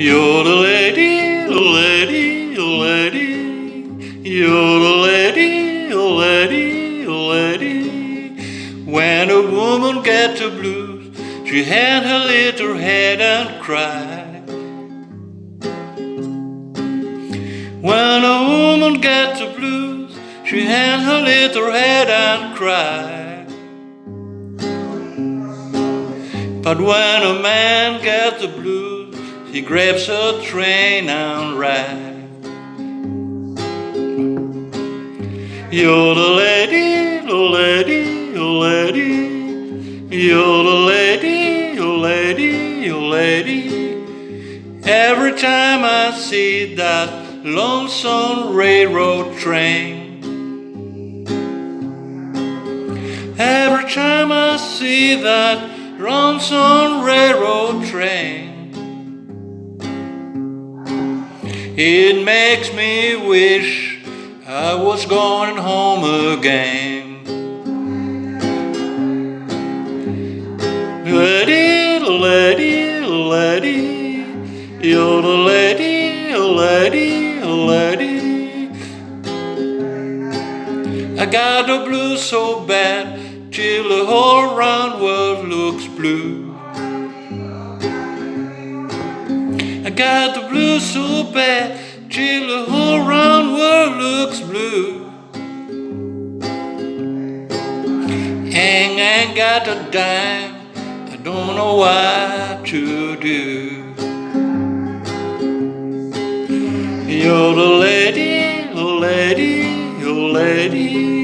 You're the lady, the lady, the lady. You're the lady, the lady, the lady. When a woman gets the blues, she hangs her little head and cries. When a woman gets the blues, she hangs her little head and cries. But when a man gets the blues, he grabs a train and rides. You're the lady, the lady, the lady. You're the lady, the lady, the lady. Every time I see that lonesome railroad train, every time I see that lonesome railroad train, it makes me wish I was going home again. Lady, lady, lady, you're the lady, lady, lady. I got the blues so bad till the whole round world looks blue. I got the blues so bad till the whole round world looks blue. Ain't got a dime, I don't know what to do. You're the lady, the lady, the lady.